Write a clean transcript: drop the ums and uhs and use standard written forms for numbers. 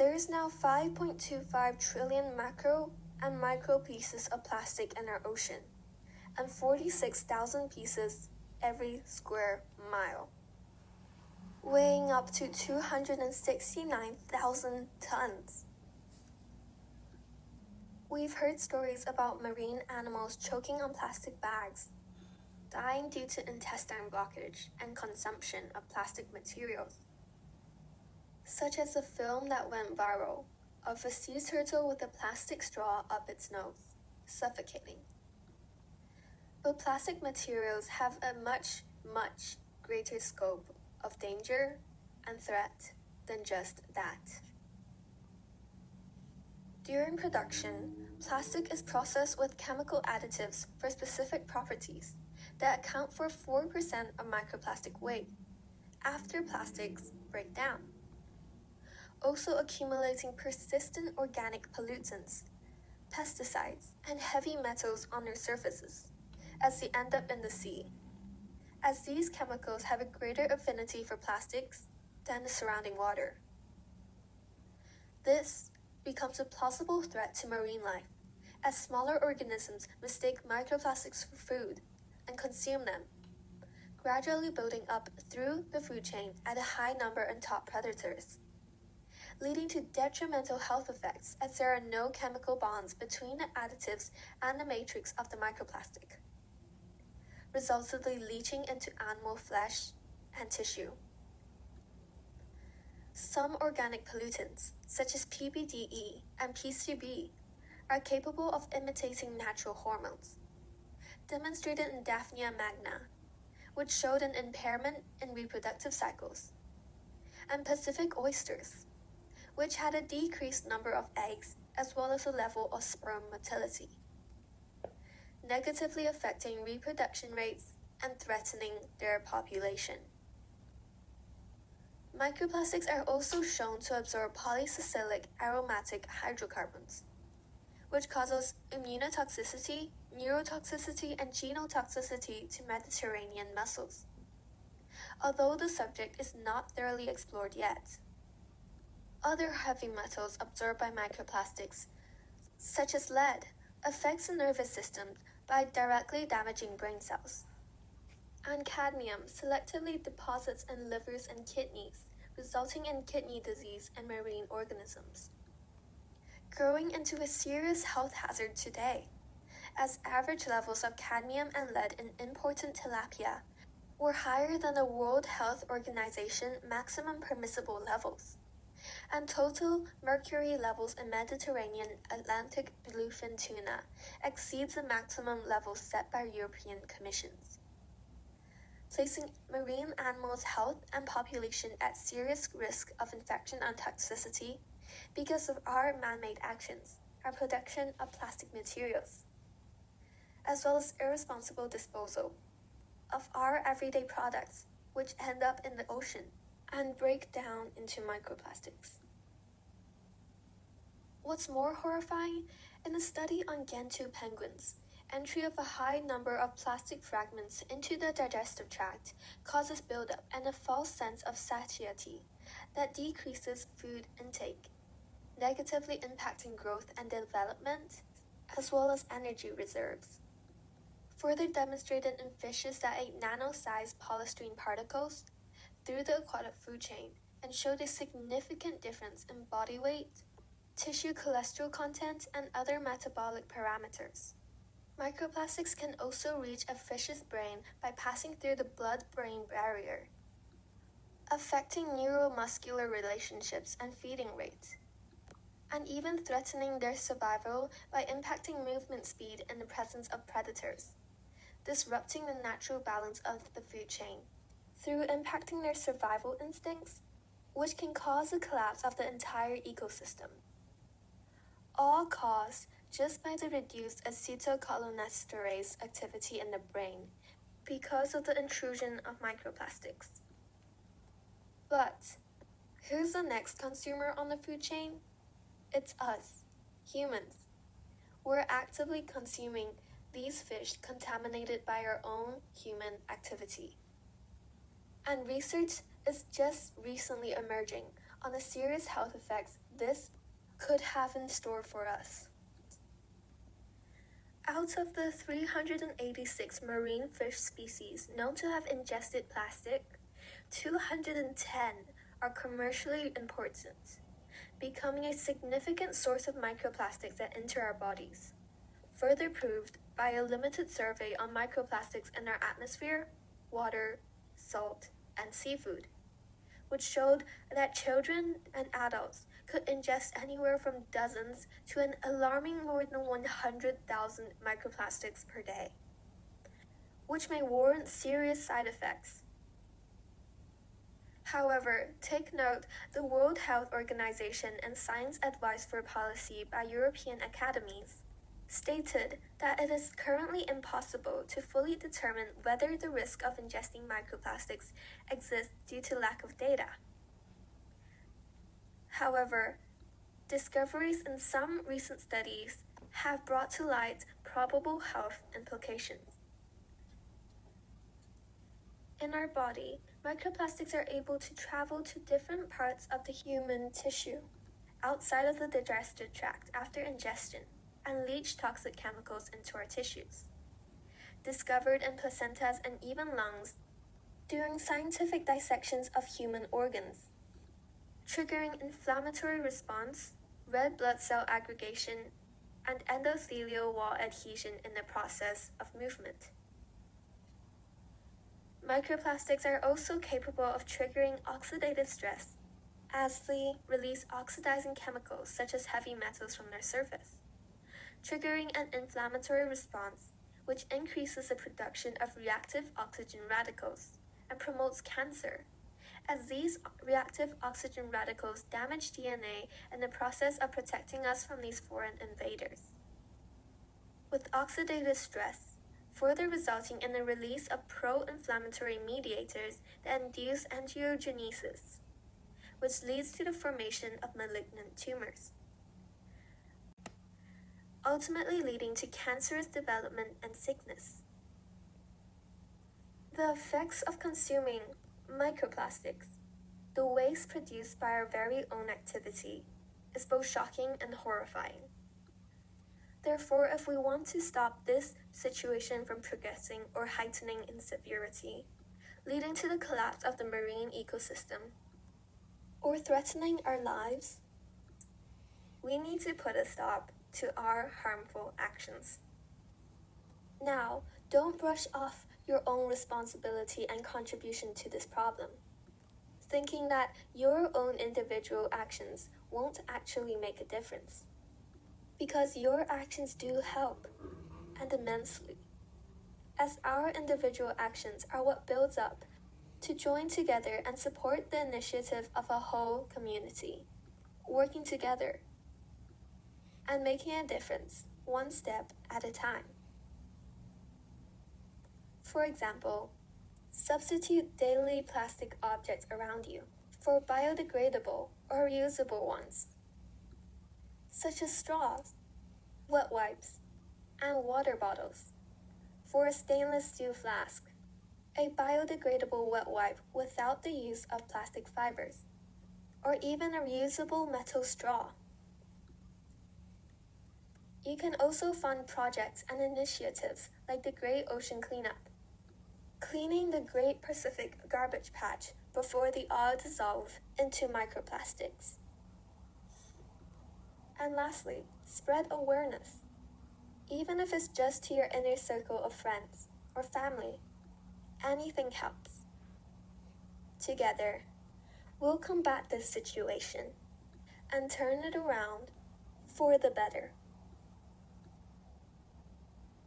There is now 5.25 trillion macro and micro pieces of plastic in our ocean, and 46,000 pieces every square mile, weighing up to 269,000 tons. We've heard stories about marine animals choking on plastic bags, dying due to intestine blockage and consumption of plastic materials, such as the film that went viral of a sea turtle with a plastic straw up its nose, suffocating. But plastic materials have a much, much greater scope of danger and threat than just that. During production, plastic is processed with chemical additives for specific properties that account for 4% of microplastic weight after plastics break down, also accumulating persistent organic pollutants, pesticides, and heavy metals on their surfaces as they end up in the sea, as these chemicals have a greater affinity for plastics than the surrounding water. This becomes a plausible threat to marine life, as smaller organisms mistake microplastics for food and consume them, gradually building up through the food chain at a high number in top predators, leading to detrimental health effects as there are no chemical bonds between the additives and the matrix of the microplastic, resultantly leaching into animal flesh and tissue. Some organic pollutants, such as PBDE and PCB, are capable of imitating natural hormones, demonstrated in Daphnia magna, which showed an impairment in reproductive cycles, and Pacific oysters, which had a decreased number of eggs as well as a level of sperm motility, negatively affecting reproduction rates and threatening their population. Microplastics are also shown to absorb polycyclic aromatic hydrocarbons, which causes immunotoxicity, neurotoxicity, and genotoxicity to Mediterranean mussels, although the subject is not thoroughly explored yet. Other heavy metals absorbed by microplastics, such as lead, affects the nervous system by directly damaging brain cells, and cadmium selectively deposits in livers and kidneys, resulting in kidney disease in marine organisms, growing into a serious health hazard today, as average levels of cadmium and lead in imported tilapia were higher than the World Health Organization maximum permissible levels, and total mercury levels in Mediterranean Atlantic bluefin tuna exceeds the maximum levels set by European Commissions, placing marine animals' health and population at serious risk of infection and toxicity because of our man-made actions, our production of plastic materials, as well as irresponsible disposal of our everyday products, which end up in the ocean and break down into microplastics. What's more horrifying, in a study on Gentoo penguins, entry of a high number of plastic fragments into the digestive tract causes buildup and a false sense of satiety that decreases food intake, negatively impacting growth and development, as well as energy reserves. Further demonstrated in fishes that ate nano-sized polystyrene particles through the aquatic food chain and showed a significant difference in body weight, tissue cholesterol content, and other metabolic parameters. Microplastics can also reach a fish's brain by passing through the blood-brain barrier, affecting neuromuscular relationships and feeding rate, and even threatening their survival by impacting movement speed in the presence of predators, disrupting the natural balance of the food chain through impacting their survival instincts, which can cause the collapse of the entire ecosystem, all caused just by the reduced acetylcholinesterase activity in the brain because of the intrusion of microplastics. But who's the next consumer on the food chain? It's us, humans. We're actively consuming these fish contaminated by our own human activity. And research is just recently emerging on the serious health effects this could have in store for us. Out of the 386 marine fish species known to have ingested plastic, 210 are commercially important, becoming a significant source of microplastics that enter our bodies, further proved by a limited survey on microplastics in our atmosphere, water, salt, and seafood, which showed that children and adults could ingest anywhere from dozens to an alarming more than 100,000 microplastics per day, which may warrant serious side effects. However, take note the World Health Organization and Science Advice for Policy by European academies stated that it is currently impossible to fully determine whether the risk of ingesting microplastics exists due to lack of data. However, discoveries in some recent studies have brought to light probable health implications. In our body, microplastics are able to travel to different parts of the human tissue outside of the digestive tract after ingestion and leach toxic chemicals into our tissues, discovered in placentas and even lungs during scientific dissections of human organs, triggering inflammatory response, red blood cell aggregation, and endothelial wall adhesion in the process of movement. Microplastics are also capable of triggering oxidative stress, as they release oxidizing chemicals such as heavy metals from their surface, triggering an inflammatory response which increases the production of reactive oxygen radicals and promotes cancer, as these reactive oxygen radicals damage DNA in the process of protecting us from these foreign invaders. With oxidative stress, further resulting in the release of pro-inflammatory mediators that induce angiogenesis, which leads to the formation of malignant tumors, ultimately leading to cancerous development and sickness. The effects of consuming microplastics, the waste produced by our very own activity, is both shocking and horrifying. Therefore, if we want to stop this situation from progressing or heightening in severity, leading to the collapse of the marine ecosystem, or threatening our lives, we need to put a stop to our harmful actions. Now, don't brush off your own responsibility and contribution to this problem, thinking that your own individual actions won't actually make a difference. Because your actions do help, and immensely, as our individual actions are what builds up to join together and support the initiative of a whole community, working together and making a difference one step at a time. For example, substitute daily plastic objects around you for biodegradable or reusable ones, such as straws, wet wipes, and water bottles. For a stainless steel flask, a biodegradable wet wipe without the use of plastic fibers, or even a reusable metal straw. You can also fund projects and initiatives like the Great Ocean Cleanup, cleaning the Great Pacific Garbage Patch before they all dissolve into microplastics. And lastly, spread awareness, even if it's just to your inner circle of friends or family. Anything helps. Together, we'll combat this situation and turn it around for the better.